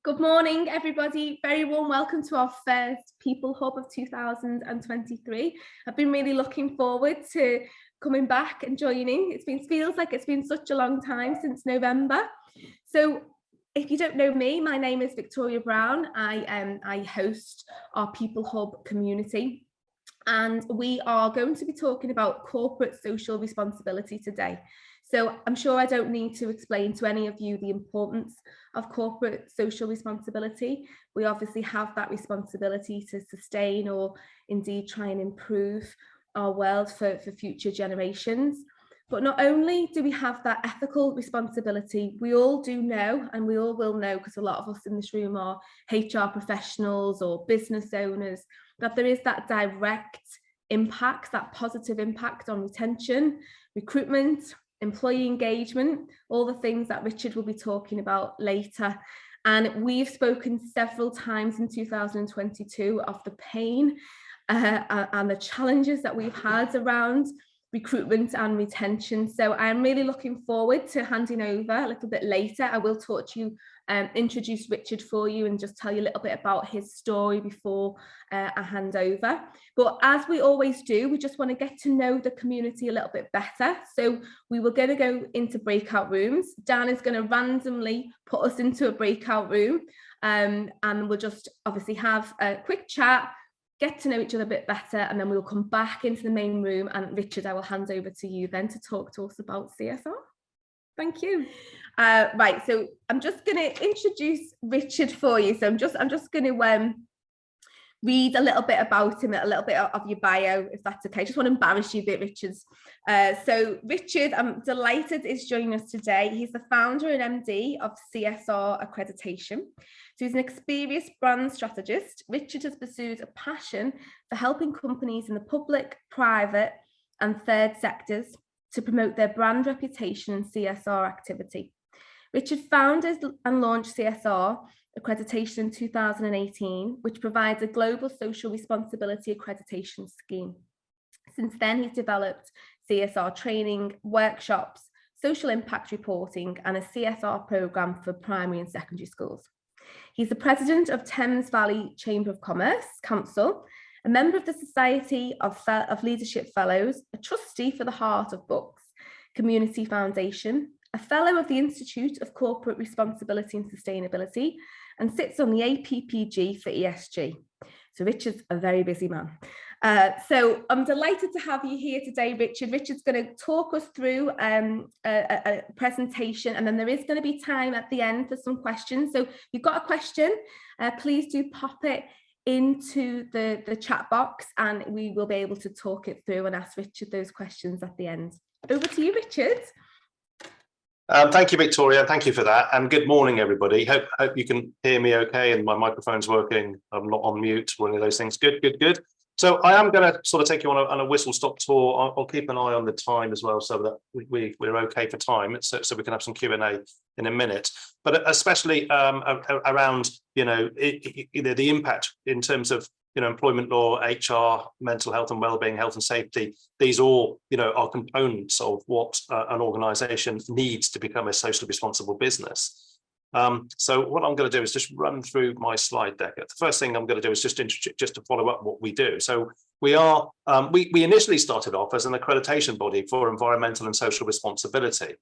Good morning, everybody. Very warm welcome to our first peopleHUB of 2023. I've been really looking forward to coming back and joining. Feels like it's been such a long time since November. So if you don't know me, my name is Victoria Brown. I host our peopleHUB community, and we are going to be talking about corporate social responsibility today. So I'm sure I don't need to explain to any of you the importance of corporate social responsibility. We obviously have that responsibility to sustain or indeed try and improve our world for future generations. But not only do we have that ethical responsibility, we all do know, and we all will know, because a lot of us in this room are HR professionals or business owners, that there is that direct impact, that positive impact on retention, recruitment, employee engagement, all the things that Richard will be talking about later. And we've spoken several times in 2022 of the pain and the challenges that we've had around recruitment and retention. So I'm really looking forward to handing over a little bit later. I will talk to you, introduce Richard for you and just tell you a little bit about his story before I hand over. But as we always do, we just want to get to know the community a little bit better. So we were going to go into breakout rooms. Dan is going to randomly put us into a breakout room, and we'll just obviously have a quick chat, get to know each other a bit better, and then we'll come back into the main room. And Richard, I will hand over to you then to talk to us about CSR. Thank you. Right, so I'm just going to introduce Richard for you. So I'm just going to read a little bit about him, a little bit of your bio, if that's okay. I just want to embarrass you a bit, Richard. So Richard, I'm delighted is joining us today. He's the founder and MD of CSR Accreditation. So he's an experienced brand strategist. Richard has pursued a passion for helping companies in the public, private, and third sectors to promote their brand reputation and CSR activity. Richard founded and launched CSR Accreditation in 2018, which provides a global social responsibility accreditation scheme. Since then, he's developed CSR training, workshops, social impact reporting, and a CSR program for primary and secondary schools. He's the president of Thames Valley Chamber of Commerce Council, a member of the Society of Leadership Fellows, a trustee for the Heart of Books Community Foundation, a fellow of the Institute of Corporate Responsibility and Sustainability, and sits on the APPG for ESG. So Richard's a very busy man. So I'm delighted to have you here today, Richard. Richard's going to talk us through a presentation, and then there is going to be time at the end for some questions. So if you've got a question, please do pop it into the chat box, and we will be able to talk it through and ask Richard those questions at the end. Over to you, Richard. Thank you, Victoria. Thank you for that. And good morning, everybody. Hope you can hear me okay and my microphone's working. I'm not on mute or any of those things. Good. So I am going to sort of take you on a whistle-stop tour. I'll keep an eye on the time as well, so that we're okay for time, so we can have some Q&A in a minute. But especially around the impact in terms of employment law, HR, mental health and well-being, health and safety. These all are components of what an organisation needs to become a socially responsible business. So what I'm going to do is just run through my slide deck. The first thing I'm going to do is just to follow up what we do. So we are we initially started off as an accreditation body for environmental and social responsibility.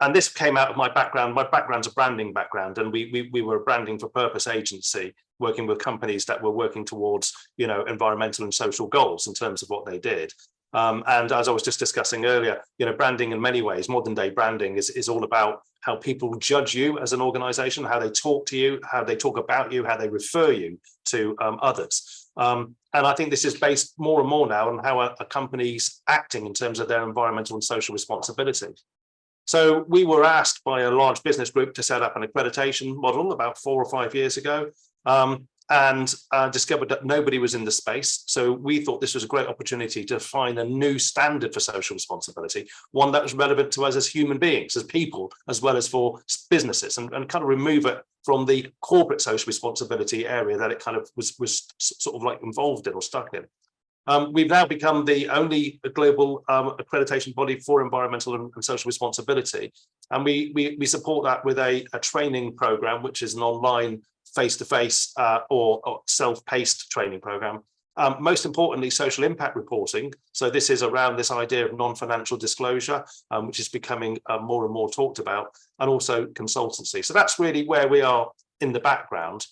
And this came out of my background. My background's a branding background, and we were a branding for purpose agency working with companies that were working towards environmental and social goals in terms of what they did. And as I was just discussing earlier, branding in many ways, modern day branding is all about how people judge you as an organization, how they talk to you, how they talk about you, how they refer you to others. And I think this is based more and more now on how a company's acting in terms of their environmental and social responsibility. So we were asked by a large business group to set up an accreditation model about 4 or 5 years ago. And discovered that nobody was in the space. So we thought this was a great opportunity to find a new standard for social responsibility, one that was relevant to us as human beings, as people, as well as for businesses, and kind of remove it from the corporate social responsibility area that it kind of was sort of like involved in or stuck in. We've now become the only global accreditation body for environmental and social responsibility. And we support that with a training program, which is an online face-to-face or self-paced training program. Most importantly, social impact reporting. So this is around this idea of non-financial disclosure, which is becoming more and more talked about, and also consultancy. So that's really where we are in the background.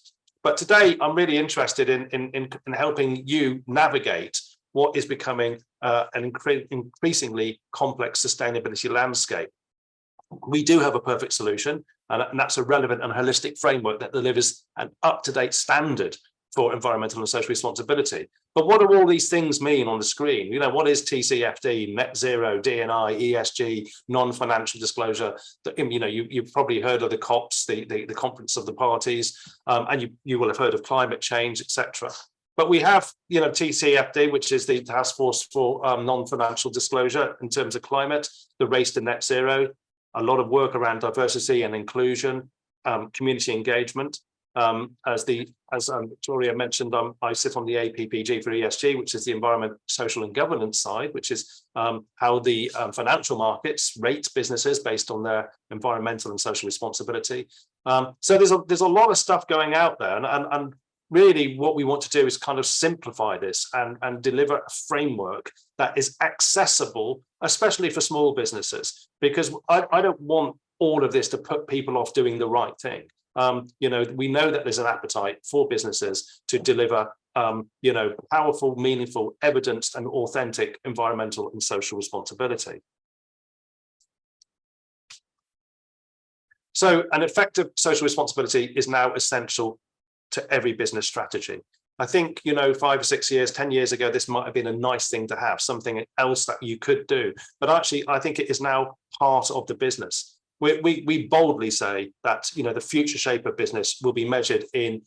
But today, I'm really interested in helping you navigate what is becoming an increasingly complex sustainability landscape. We do have a perfect solution, and that's a relevant and holistic framework that delivers an up-to-date standard for environmental and social responsibility. But what do all these things mean on the screen? You know, what is TCFD, net zero, D&I, ESG, non-financial disclosure? You know, you've probably heard of the COPs, the Conference of the Parties, and you will have heard of climate change, etc. But we have, you know, TCFD, which is the Task Force for Non-Financial Disclosure in terms of climate, the race to net zero, a lot of work around diversity and inclusion, community engagement. As Victoria mentioned, I sit on the APPG for ESG, which is the environment, social and governance side, which is how the financial markets rate businesses based on their environmental and social responsibility. So there's a lot of stuff going out there, and really what we want to do is kind of simplify this and deliver a framework that is accessible, especially for small businesses, because I don't want all of this to put people off doing the right thing. You know, we know that there's an appetite for businesses to deliver, you know, powerful, meaningful, evidenced and authentic environmental and social responsibility. So an effective social responsibility is now essential to every business strategy. I think, you know, 5 or 6 years, 10 years ago, this might have been a nice thing to have, something else that you could do. But actually, I think it is now part of the business. We boldly say that, you know, the future shape of business will be measured in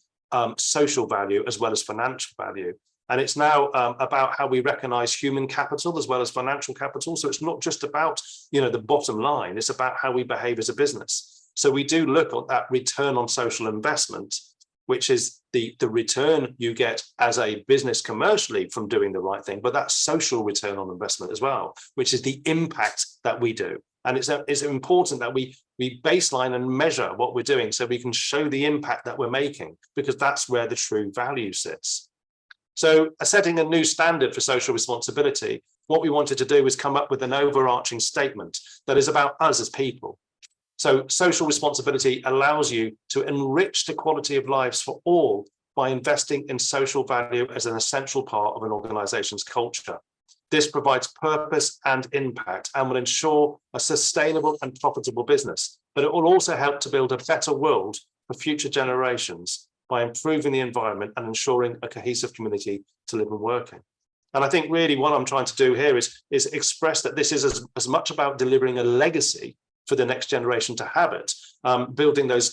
social value as well as financial value. And it's now about how we recognize human capital as well as financial capital. So it's not just about, you know, the bottom line, it's about how we behave as a business. So we do look at that return on social investment, which is the return you get as a business commercially from doing the right thing, but that's social return on investment as well, which is the impact that we do. And it's important that we baseline and measure what we're doing so we can show the impact that we're making, because that's where the true value sits. So setting a new standard for social responsibility, what we wanted to do was come up with an overarching statement that is about us as people. So social responsibility allows you to enrich the quality of lives for all by investing in social value as an essential part of an organization's culture. This provides purpose and impact and will ensure a sustainable and profitable business, but it will also help to build a better world for future generations by improving the environment and ensuring a cohesive community to live and work in. And I think really what I'm trying to do here is express that this is as much about delivering a legacy for the next generation to have it, building those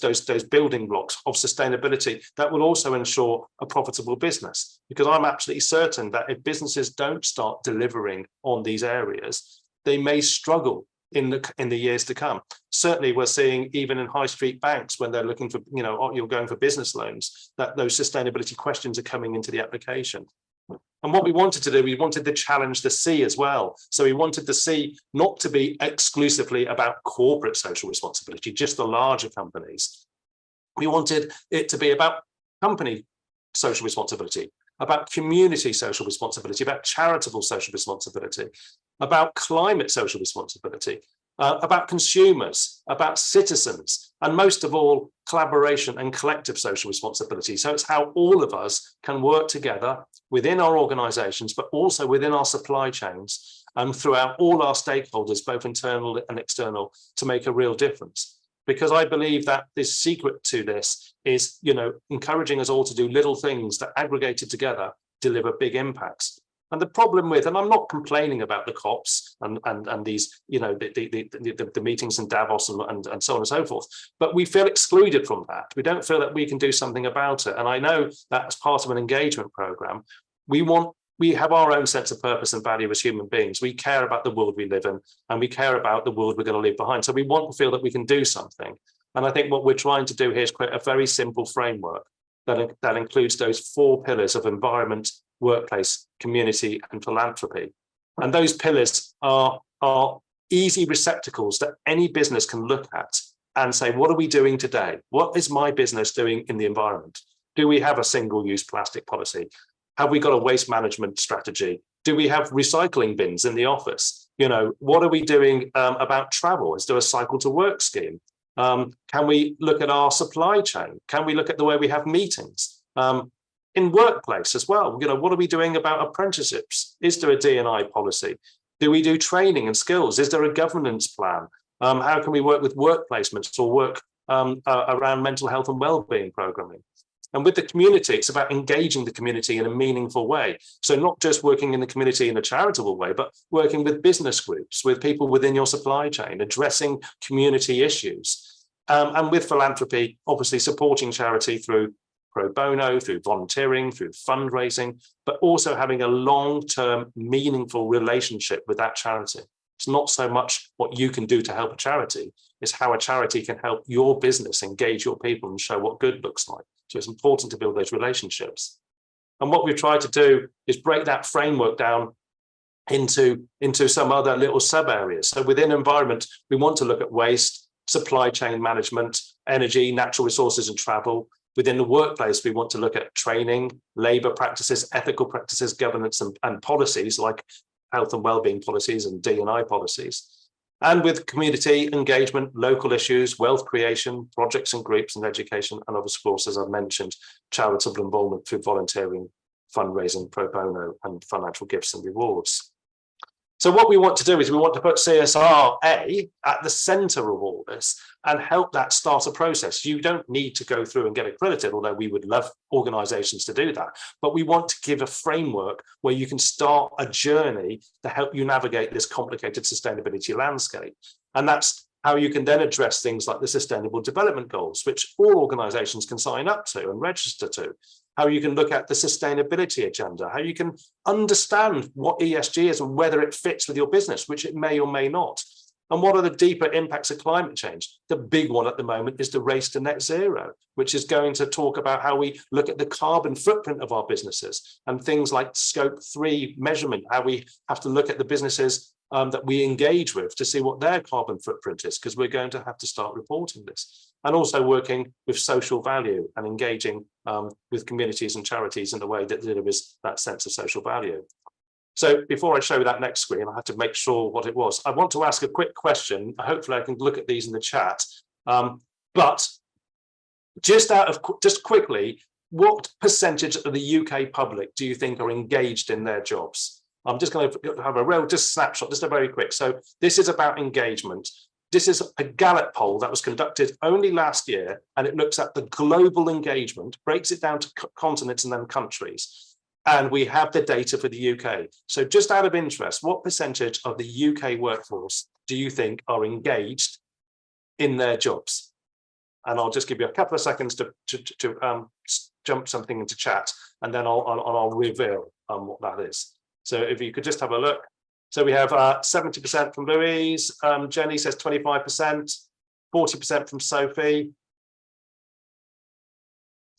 building blocks of sustainability that will also ensure a profitable business. Because I'm absolutely certain that if businesses don't start delivering on these areas, they may struggle in the years to come. Certainly, we're seeing even in high street banks when they're looking for, you know, you're going for business loans, that those sustainability questions are coming into the application. And what we wanted to do, we wanted to challenge the C as well. So we wanted the C not to be exclusively about corporate social responsibility, just the larger companies. We wanted it to be about company social responsibility, about community social responsibility, about charitable social responsibility, about climate social responsibility, about consumers, about citizens, and most of all, collaboration and collective social responsibility. So it's how all of us can work together within our organizations, but also within our supply chains and throughout all our stakeholders, both internal and external, to make a real difference. Because I believe that the secret to this is, you know, encouraging us all to do little things that aggregated together deliver big impacts. And the problem with, and I'm not complaining about the COPs and these, you know, the meetings in Davos and so on and so forth, but we feel excluded from that. We don't feel that we can do something about it. And I know that as part of an engagement program, we have our own sense of purpose and value as human beings. We care about the world we live in, and we care about the world we're going to leave behind. So we want to feel that we can do something. And I think what we're trying to do here is create a very simple framework that includes those 4 pillars of environment, workplace, community, and philanthropy. And those pillars are easy receptacles that any business can look at and say, what are we doing today? What is my business doing in the environment? Do we have a single-use plastic policy? Have we got a waste management strategy? Do we have recycling bins in the office? You know, what are we doing about travel? Is there a cycle to work scheme? Can we look at our supply chain? Can we look at the way we have meetings? In workplace as well, you know, what are we doing about apprenticeships? Is there a D&I policy? Do we do training and skills? Is there a governance plan? How can we work with work placements or work around mental health and wellbeing programming? And with the community, it's about engaging the community in a meaningful way. So not just working in the community in a charitable way, but working with business groups, with people within your supply chain, addressing community issues. And with philanthropy, obviously supporting charity through pro bono, through volunteering, through fundraising, but also having a long-term meaningful relationship with that charity. It's not so much what you can do to help a charity, it's how a charity can help your business engage your people and show what good looks like. So it's important to build those relationships. And what we've tried to do is break that framework down into some other little sub areas. So within environment, we want to look at waste, supply chain management, energy, natural resources and travel. Within the workplace, we want to look at training, labor practices, ethical practices, governance and policies like health and wellbeing policies and D&I policies. And with community engagement, local issues, wealth creation, projects and groups and education, and of course, as I've mentioned, charitable involvement through volunteering, fundraising, pro bono, and financial gifts and rewards. So what we want to do is we want to put CSRA at the center of all this and help that start a process. You don't need to go through and get accredited, although we would love organizations to do that. But we want to give a framework where you can start a journey to help you navigate this complicated sustainability landscape. And that's how you can then address things like the Sustainable Development Goals, which all organizations can sign up to and register to. How you can look at the sustainability agenda, how you can understand what ESG is and whether it fits with your business, which it may or may not. And what are the deeper impacts of climate change? The big one at the moment is the race to net zero, which is going to talk about how we look at the carbon footprint of our businesses and things like scope 3 measurement, how we have to look at the businesses that we engage with to see what their carbon footprint is, because we're going to have to start reporting this. And also working with social value and engaging with communities and charities in a way that delivers that sense of social value. So before I show you that next screen, I have to make sure what it was. I want to ask a quick question. Hopefully I can look at these in the chat. But just quickly, what percentage of the UK public do you think are engaged in their jobs? I'm just going to have a real snapshot, just a very quick. So this is about engagement. This is a Gallup poll that was conducted only last year, and it looks at the global engagement, breaks it down to continents and then countries. And we have the data for the UK. So just out of interest, what percentage of the UK workforce do you think are engaged in their jobs? And I'll just give you a couple of seconds to jump something into chat, and then I'll reveal what that is. So if you could just have a look. So we have 70% from Louise, Jenny says 25%, 40% from Sophie,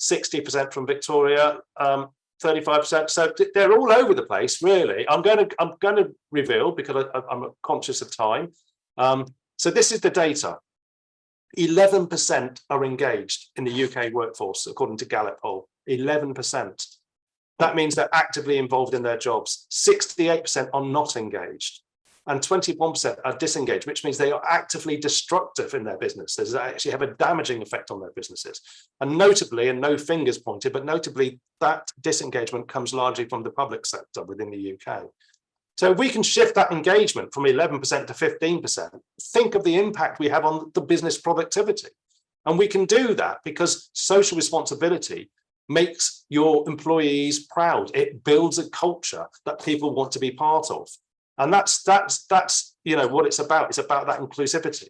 60% from Victoria, 35%. So they're all over the place, really. I'm going to reveal because I'm conscious of time. So this is the data. 11% are engaged in the UK workforce, according to Gallup poll. 11%. That means they're actively involved in their jobs. 68% are not engaged, and 21% are disengaged, which means they are actively destructive in their businesses. They actually have a damaging effect on their businesses. And notably, and no fingers pointed, but notably, that disengagement comes largely from the public sector within the UK. So if we can shift that engagement from 11% to 15%, think of the impact we have on the business productivity. And we can do that because social responsibility makes your employees proud. It builds a culture that people want to be part of. And that's what it's about. It's about that inclusivity.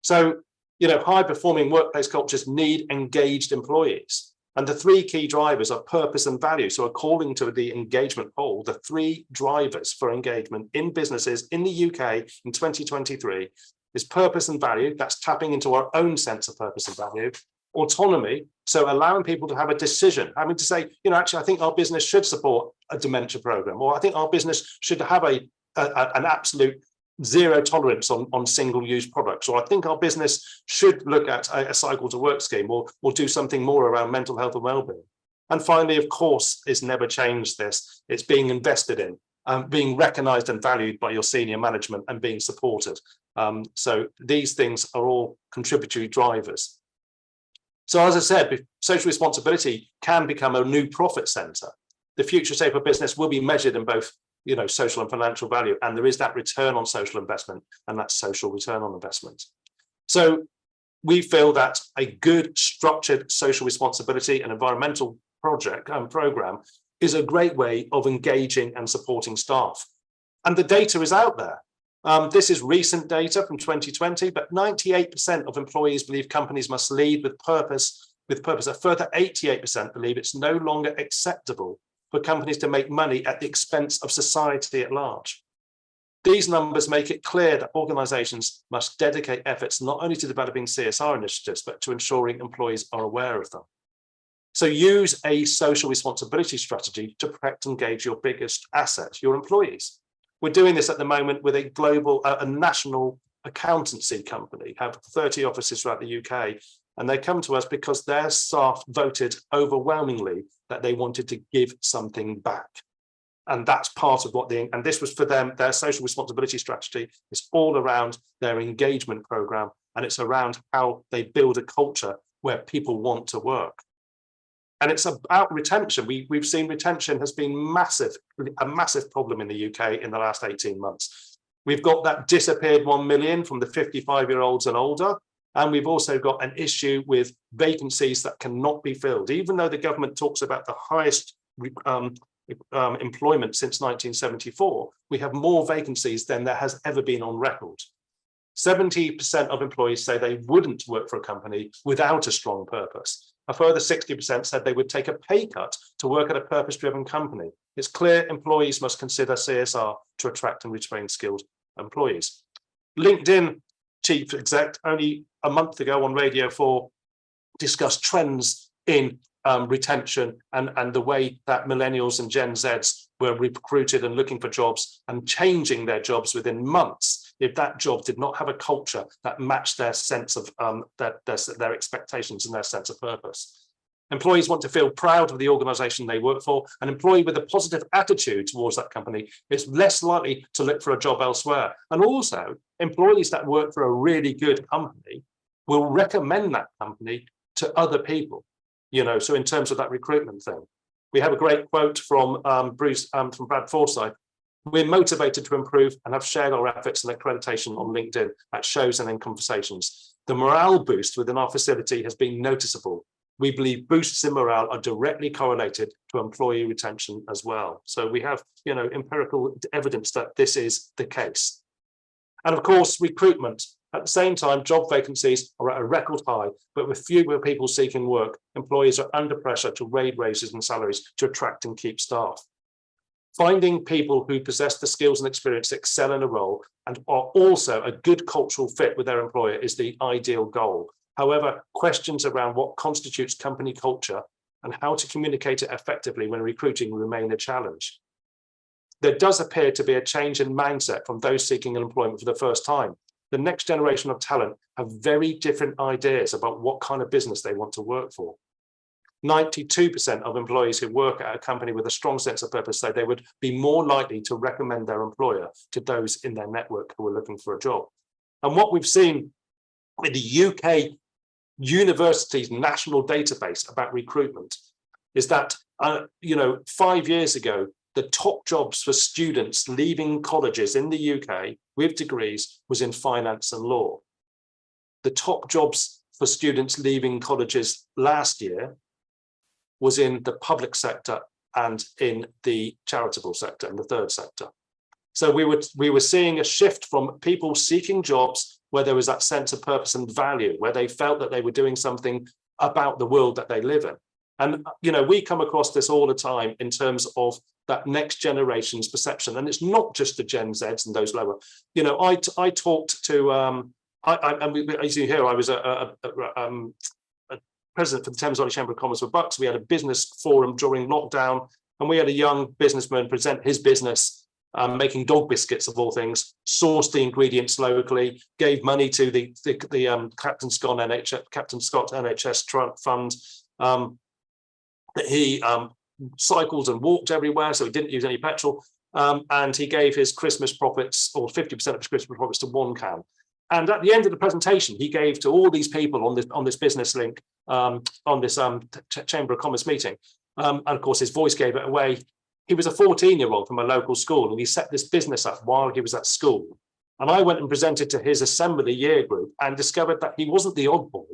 So, high performing workplace cultures need engaged employees. And the three key drivers are purpose and value. So according to the engagement poll, the three drivers for engagement in businesses in the UK in 2023 is purpose and value. That's tapping into our own sense of purpose and value. Autonomy, so allowing people to have a decision, having to say, actually, I think our business should support a dementia program, or I think our business should have an absolute zero tolerance on single-use products, or I think our business should look at a cycle to work scheme, or do something more around mental health and well-being. And finally, of course, it's never changed this. It's being invested in, being recognised and valued by your senior management, and being supported. So these things are all contributory drivers. So as I said, social responsibility can become a new profit centre. The future state of business will be measured in both, social and financial value, and there is that return on social investment and that social return on investment. So we feel that a good structured social responsibility and environmental program is a great way of engaging and supporting staff. And the data is out there. This is recent data from 2020, but 98% of employees believe companies must lead with purpose. A further 88% believe it's no longer acceptable for companies to make money at the expense of society at large. These numbers make it clear that organisations must dedicate efforts not only to developing CSR initiatives, but to ensuring employees are aware of them. So use a social responsibility strategy to protect and engage your biggest asset, your employees. We're doing this at the moment with a global, a national accountancy company, have 30 offices throughout the UK, and they come to us because their staff voted overwhelmingly that they wanted to give something back. And that's part of what and this was for them, their social responsibility strategy is all around their engagement program, and it's around how they build a culture where people want to work. And it's about retention. We've seen retention has been a massive problem in the UK in the last 18 months. We've got that disappeared 1 million from the 55-year-olds and older. And we've also got an issue with vacancies that cannot be filled. Even though the government talks about the highest employment since 1974, we have more vacancies than there has ever been on record. 70% of employees say they wouldn't work for a company without a strong purpose. A further 60% said they would take a pay cut to work at a purpose-driven company. It's clear employees must consider CSR to attract and retain skilled employees. LinkedIn chief exec only a month ago on Radio 4 discussed trends in retention and the way that millennials and Gen Zs were recruited and looking for jobs and changing their jobs within months if that job did not have a culture that matched their sense of their expectations and their sense of purpose. Employees want to feel proud of the organization they work for. An employee with a positive attitude towards that company is less likely to look for a job elsewhere. And also, employees that work for a really good company will recommend that company to other people. So in terms of that recruitment thing, we have a great quote from from Brad Forsyth. We're motivated to improve and have shared our efforts and accreditation on LinkedIn at shows and in conversations. The morale boost within our facility has been noticeable. We believe boosts in morale are directly correlated to employee retention as well. So we have, empirical evidence that this is the case. And of course, recruitment. At the same time, job vacancies are at a record high, but with fewer people seeking work, employees are under pressure to raise raises and salaries to attract and keep staff. Finding people who possess the skills and experience to excel in a role and are also a good cultural fit with their employer is the ideal goal. However, questions around what constitutes company culture and how to communicate it effectively when recruiting remain a challenge. There does appear to be a change in mindset from those seeking employment for the first time. The next generation of talent have very different ideas about what kind of business they want to work for. 92% of employees who work at a company with a strong sense of purpose say they would be more likely to recommend their employer to those in their network who are looking for a job. And what we've seen with the UK university's national database about recruitment is that, 5 years ago, the top jobs for students leaving colleges in the UK with degrees was in finance and law. The top jobs for students leaving colleges last year was in the public sector and in the charitable sector, in the third sector. So we were seeing a shift from people seeking jobs where there was that sense of purpose and value, where they felt that they were doing something about the world that they live in. And, we come across this all the time in terms of that next generation's perception. And it's not just the Gen Zs and those lower. I talked to, as you hear, I was a president for the Thames Valley Chamber of Commerce for Bucks. We had a business forum during lockdown. And we had a young businessman present his business, making dog biscuits of all things, sourced the ingredients locally, gave money to the Captain Scott NHS Fund. That he cycled and walked everywhere, so he didn't use any petrol. And he gave his Christmas profits, or 50% of his Christmas profits, to one can. And at the end of the presentation, he gave to all these people on this business link, on this Chamber of Commerce meeting. And of course, his voice gave it away. He was a 14-year-old from a local school, and he set this business up while he was at school. And I went and presented to his assembly year group and discovered that he wasn't the oddball.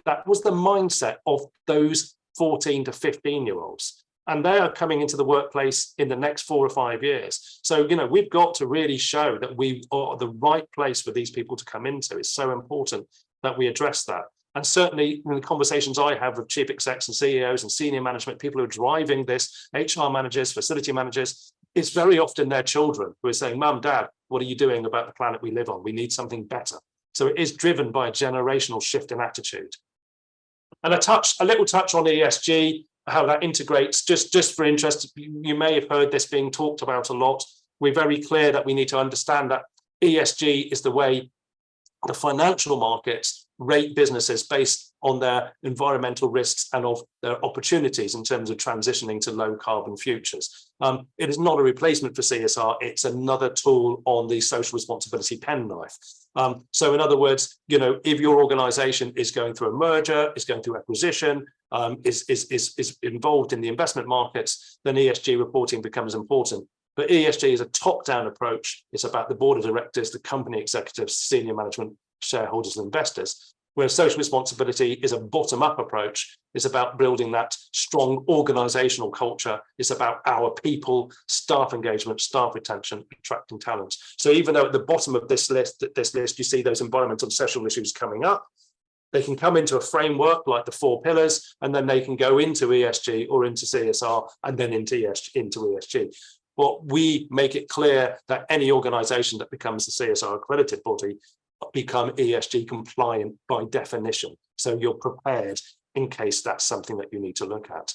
That was the mindset of those 14 to 15-year-olds. And they are coming into the workplace in the next 4 or 5 years. So, we've got to really show that we are the right place for these people to come into. It's so important that we address that. And certainly in the conversations I have with chief execs and CEOs and senior management, people who are driving this, HR managers, facility managers, it's very often their children who are saying, Mum, Dad, what are you doing about the planet we live on? We need something better. So it is driven by a generational shift in attitude. And a little touch on ESG, how that integrates, just for interest, you may have heard this being talked about a lot. We're very clear that we need to understand that ESG is the way the financial markets rate businesses based on their environmental risks and of their opportunities in terms of transitioning to low carbon futures. It is not a replacement for CSR, it's another tool on the social responsibility penknife. So in other words, if your organization is going through a merger, is going through acquisition, is involved in the investment markets, then ESG reporting becomes important. But ESG is a top-down approach. It's about the board of directors, the company executives, senior management, shareholders, and investors. Where social responsibility is a bottom-up approach. It's about building that strong organizational culture. It's about our people, staff engagement, staff retention, attracting talent. So even though at the bottom of this list, you see those environmental and social issues coming up, they can come into a framework like the 4 pillars, and then they can go into ESG or into CSR and then into ESG. But we make it clear that any organization that becomes the CSR accredited body become ESG compliant by definition. So you're prepared in case that's something that you need to look at.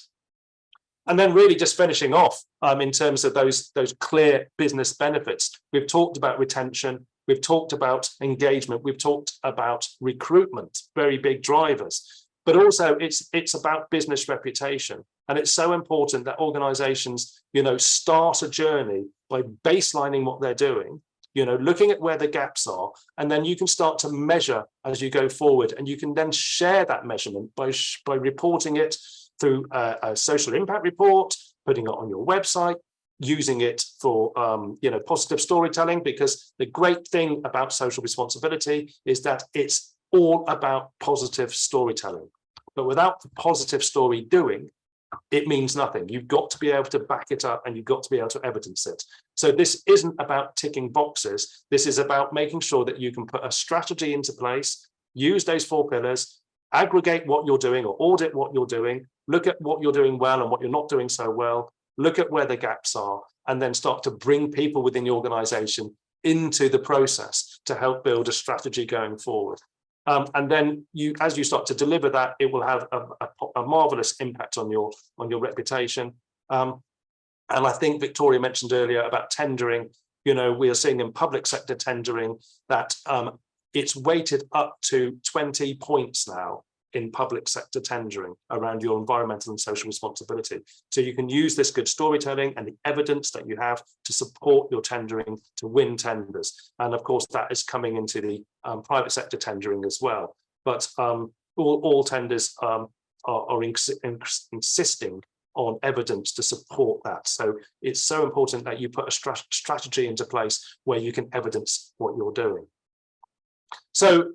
And then really just finishing off in terms of those clear business benefits. We've talked about retention, we've talked about engagement, we've talked about recruitment, very big drivers. But also it's about business reputation. And it's so important that organizations, start a journey by baselining what they're doing, looking at where the gaps are, and then you can start to measure as you go forward. And you can then share that measurement by reporting it through a social impact report, putting it on your website, using it for positive storytelling, because the great thing about social responsibility is that it's all about positive storytelling. But without the positive story doing, it means nothing. You've got to be able to back it up, and you've got to be able to evidence it. So this isn't about ticking boxes. This is about making sure that you can put a strategy into place, use those 4 pillars, aggregate what you're doing or audit what you're doing, look at what you're doing well and what you're not doing so well, look at where the gaps are, and then start to bring people within the organization into the process to help build a strategy going forward. And then as you start to deliver that, it will have a marvelous impact on your reputation. And I think Victoria mentioned earlier about tendering. We are seeing in public sector tendering that it's weighted up to 20 points now in public sector tendering around your environmental and social responsibility. So you can use this good storytelling and the evidence that you have to support your tendering to win tenders. And of course, that is coming into the private sector tendering as well. But all tenders are insisting on evidence to support that. So it's so important that you put a strategy into place where you can evidence what you're doing. So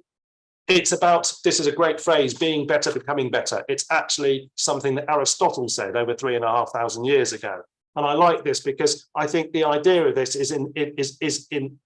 it's about, this is a great phrase, being better, becoming better. It's actually something that Aristotle said over 3,500 years ago. And I like this because I think the idea of this is in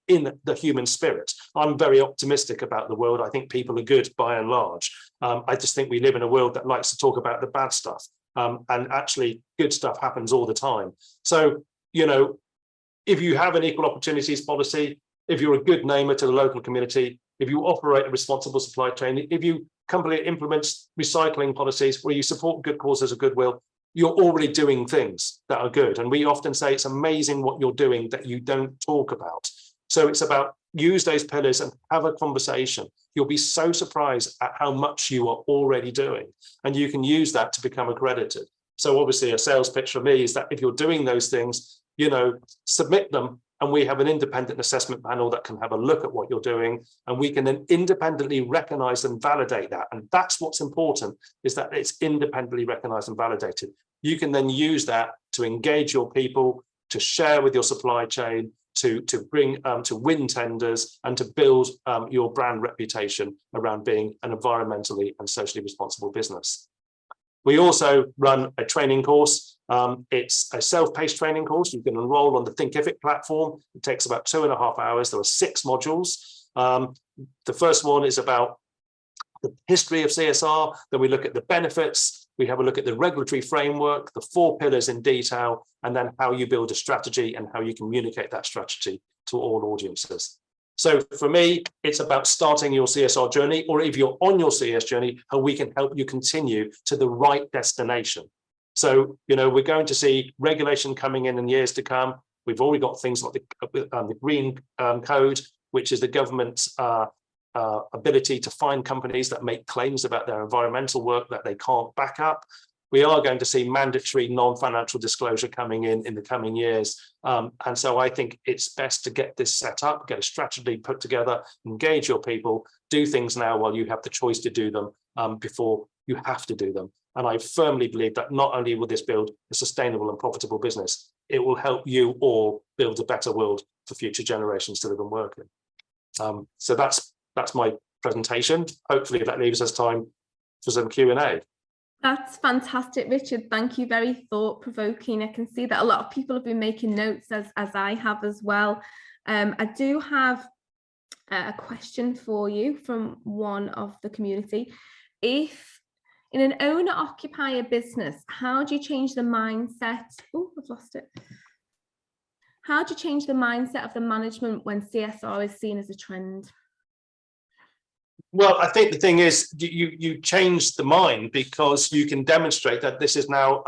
the human spirit. I'm very optimistic about the world. I think people are good by and large. I just think we live in a world that likes to talk about the bad stuff. And actually good stuff happens all the time. So, if you have an equal opportunities policy, if you're a good namer to the local community, if you operate a responsible supply chain, if you company implements recycling policies where you support good causes of goodwill, you're already doing things that are good. And we often say it's amazing what you're doing that you don't talk about. So it's about use those pillars and have a conversation. You'll be so surprised at how much you are already doing, and you can use that to become accredited. So obviously a sales pitch for me is that if you're doing those things, you know, submit them, and we have an independent assessment panel that can have a look at what you're doing, and we can then independently recognize and validate that. And that's what's important, is that it's independently recognized and validated. You can then use that to engage your people, to share with your supply chain, to bring to win tenders, and to build your brand reputation around being an environmentally and socially responsible business. We also run a training course. It's a self-paced training course. You can enroll on the Thinkific platform. It takes about 2.5 hours. There are 6 modules. The first one is about the history of CSR. Then we look at the benefits. We have a look at the regulatory framework, the 4 pillars in detail, and then how you build a strategy and how you communicate that strategy to all audiences. So for me, it's about starting your CSR journey, or if you're on your CS journey, how we can help you continue to the right destination. So, you know, we're going to see regulation coming in years to come. We've already got things like the Green Code, which is the government's ability to fine companies that make claims about their environmental work that they can't back up. We are going to see mandatory non-financial disclosure coming in the coming years. And so I think it's best to get this set up, get a strategy put together, engage your people, do things now while you have the choice to do them before you have to do them. And I firmly believe that not only will this build a sustainable and profitable business, it will help you all build a better world for future generations to live and work in. So that's my presentation. Hopefully that leaves us time for some Q&A. That's fantastic, Richard. Thank you. Very thought-provoking. I can see that a lot of people have been making notes, as I have as well. I do have a question for you from one of the community. If in an owner-occupier business, how do you change the mindset? Oh, I've lost it. How do you change the mindset of the management when CSR is seen as a trend? Well, I think the thing is, you change the mind because you can demonstrate that this is now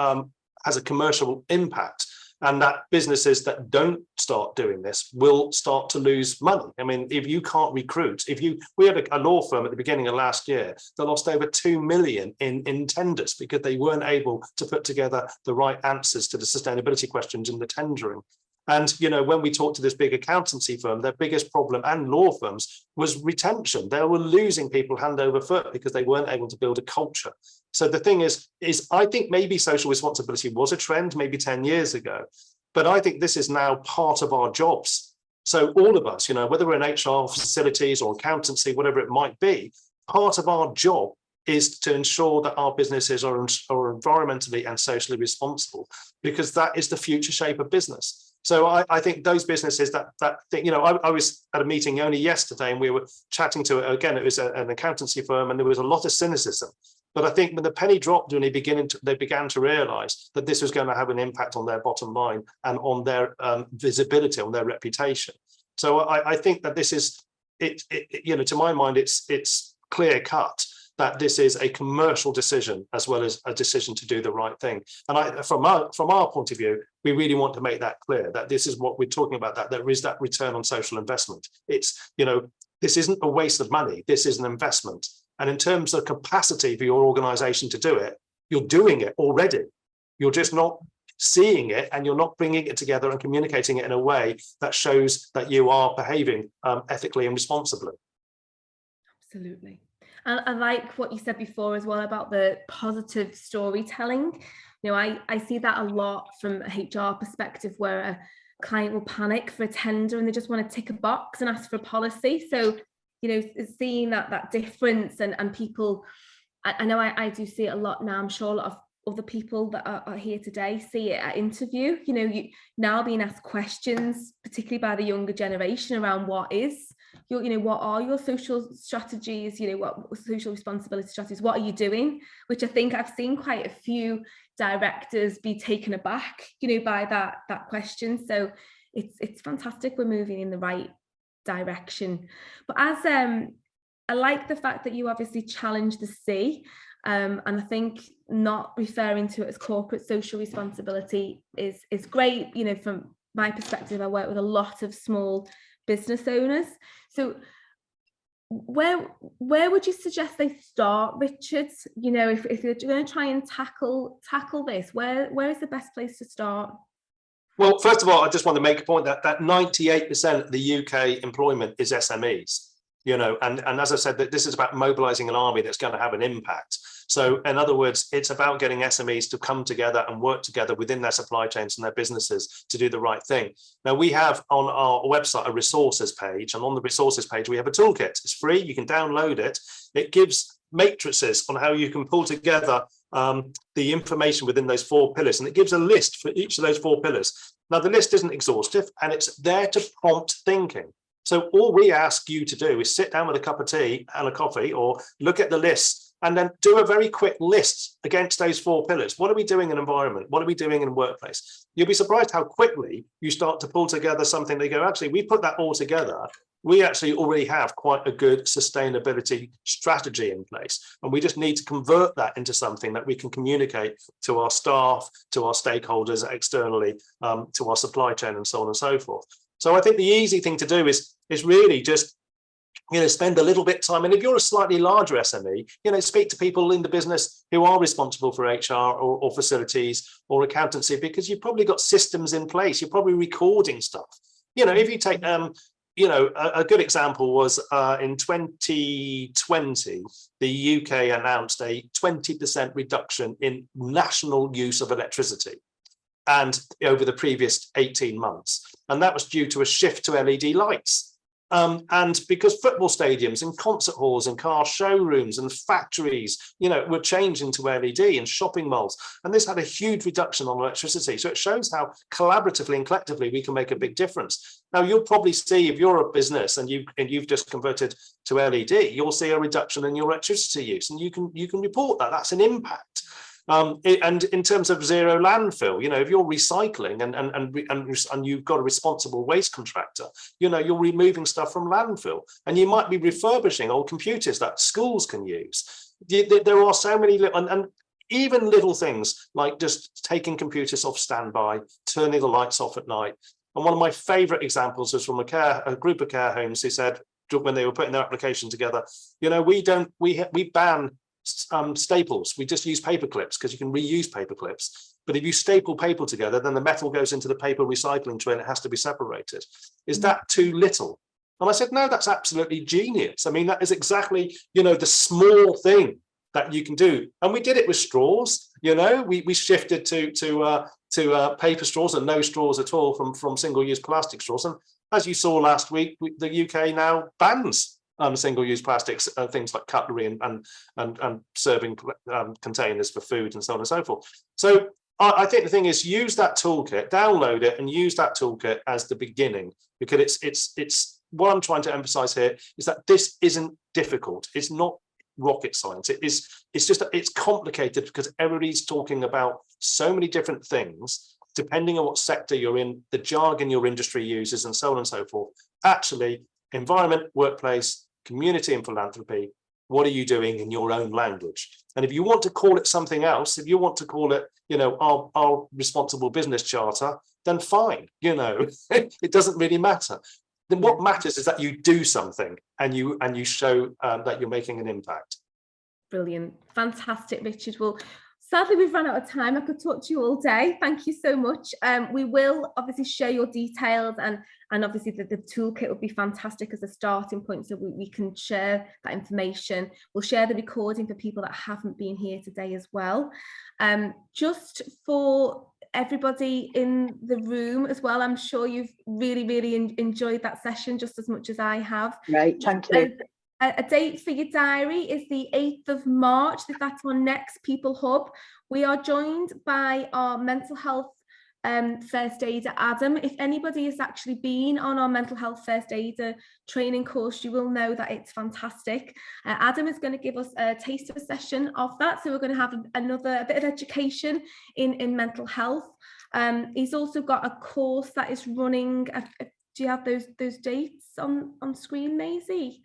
has a commercial impact, and that businesses that don't start doing this will start to lose money. I mean, if you can't recruit, we had a law firm at the beginning of last year that lost over 2 million in tenders because they weren't able to put together the right answers to the sustainability questions in the tendering. And, you know, when we talked to this big accountancy firm, their biggest problem, and law firms, was retention. They were losing people hand over foot because they weren't able to build a culture. So the thing is I think maybe social responsibility was a trend maybe 10 years ago, but I think this is now part of our jobs. So all of us, you know, whether we're in HR, facilities or accountancy, whatever it might be, part of our job is to ensure that our businesses are environmentally and socially responsible, because that is the future shape of business. So I think those businesses that think, you know, I was at a meeting only yesterday and we were chatting to, again, it was an accountancy firm, and there was a lot of cynicism. But I think when the penny dropped and they began to realize that this was going to have an impact on their bottom line and on their visibility, on their reputation. So I think that this is, you know, to my mind, it's clear cut that this is a commercial decision as well as a decision to do the right thing. And from our point of view, we really want to make that clear, that this is what we're talking about, that there is that return on social investment. It's, you know, this isn't a waste of money, this is an investment. And in terms of capacity for your organization to do it, you're doing it already. You're just not seeing it, and you're not bringing it together and communicating it in a way that shows that you are behaving ethically and responsibly. Absolutely. And I like what you said before as well about the positive storytelling. You know, I see that a lot from a HR perspective, where a client will panic for a tender and they just want to tick a box and ask for a policy. So, you know, seeing that difference, and people, I know I do see it a lot now. I'm sure a lot of other people that are here today see it at interview. You know, you now being asked questions, particularly by the younger generation, around what are your social strategies, you know, what social responsibility strategies, what are you doing? Which I think I've seen quite a few directors be taken aback, you know, by that question. So it's fantastic we're moving in the right direction. But as I like the fact that you obviously challenge the C, And I think not referring to it as corporate social responsibility is great. You know, from my perspective, I work with a lot of small business owners. So where would you suggest they start, Richard? You know, if you're going to try and tackle this, where is the best place to start? Well, first of all, I just want to make a point that 98% of the UK employment is SMEs, you know, and as I said, that this is about mobilizing an army that's going to have an impact. So in other words, it's about getting SMEs to come together and work together within their supply chains and their businesses to do the right thing. Now, we have on our website a resources page, and on the resources page, we have a toolkit. It's free. You can download it. It gives matrices on how you can pull together the information within those 4 pillars, and it gives a list for each of those 4 pillars. Now, the list isn't exhaustive, and it's there to prompt thinking. So all we ask you to do is sit down with a cup of tea and a coffee, or look at the list and then do a very quick list against those 4 pillars. What are we doing in environment? What are we doing in workplace? You'll be surprised how quickly you start to pull together something. They go, actually, we put that all together. We actually already have quite a good sustainability strategy in place. And we just need to convert that into something that we can communicate to our staff, to our stakeholders externally, to our supply chain, and so on and so forth. So I think the easy thing to do is really just, you know, spend a little bit of time. And if you're a slightly larger SME, you know, speak to people in the business who are responsible for HR or facilities or accountancy, because you've probably got systems in place. You're probably recording stuff. You know, if you take, you know, a good example was in 2020, the UK announced a 20% reduction in national use of electricity, and over the previous 18 months. And that was due to a shift to LED lights. And because football stadiums and concert halls and car showrooms and factories, you know, were changing to LED, and shopping malls, and this had a huge reduction on electricity. So it shows how collaboratively and collectively we can make a big difference. Now, you'll probably see, if you're a business and you've just converted to LED, you'll see a reduction in your electricity use, and you can report that. That's an impact. And in terms of zero landfill, you know, if you're recycling and you've got a responsible waste contractor, you know, you're removing stuff from landfill, and you might be refurbishing old computers that schools can use. There are so many little, and even little things like just taking computers off standby, turning the lights off at night. And one of my favorite examples was from a group of care homes who said, when they were putting their application together, you know, we ban staples. We just use paper clips because you can reuse paper clips. But if you staple paper together, then the metal goes into the paper recycling tray and it has to be separated. Is that too little? And I said, no, that's absolutely genius. I mean, that is exactly, you know, the small thing that you can do. And we did it with straws. You know, we shifted to paper straws and no straws at all from single-use plastic straws. And as you saw last week, the UK now bans single-use plastics, things like cutlery and serving containers for food and so on and so forth. So I think the thing is, use that toolkit, download it, and use that toolkit as the beginning, because it's what I'm trying to emphasize here is that this isn't difficult. It's not rocket science. It's complicated because everybody's talking about so many different things, depending on what sector you're in, the jargon your industry uses, and so on and so forth. Actually, environment, workplace, community, and philanthropy, what are you doing in your own language? And if you want to call it something else, if you want to call it, you know, our responsible business charter, then fine, you know, it doesn't really matter. Then what matters is that you do something and you show that you're making an impact. Brilliant. Fantastic, Richard. Well, sadly, we've run out of time. I could talk to you all day. Thank you so much. We will obviously share your details, and obviously the toolkit would be fantastic as a starting point, so we can share that information. We'll share the recording for people that haven't been here today as well. Just for everybody in the room as well, I'm sure you've really enjoyed that session just as much as I have. Right, thank you. A date for your diary is the 8th of March. That's our next peopleHUB. We are joined by our mental health first aider, Adam. If anybody has actually been on our mental health first aider training course, you will know that it's fantastic. Adam is going to give us a taster session of that. So we're going to have a bit of education in mental health. He's also got a course that is running. Do you have those dates on screen, Maisie?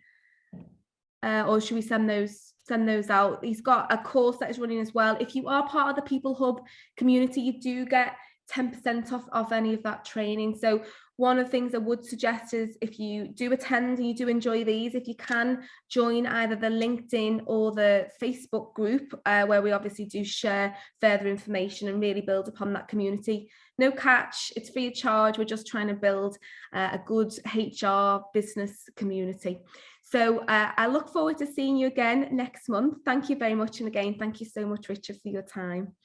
Or should we send those send those out. He's got a course that is running as well. If you are part of the People Hub community, you do get 10% off any of that training. So one of the things I would suggest is, if you do attend and you do enjoy these, if you can join either the LinkedIn or the Facebook group, where we obviously do share further information and really build upon that community. No catch, it's free of charge. We're just trying to build a good HR business community. So I look forward to seeing you again next month. Thank you very much. And again, thank you so much, Richard, for your time.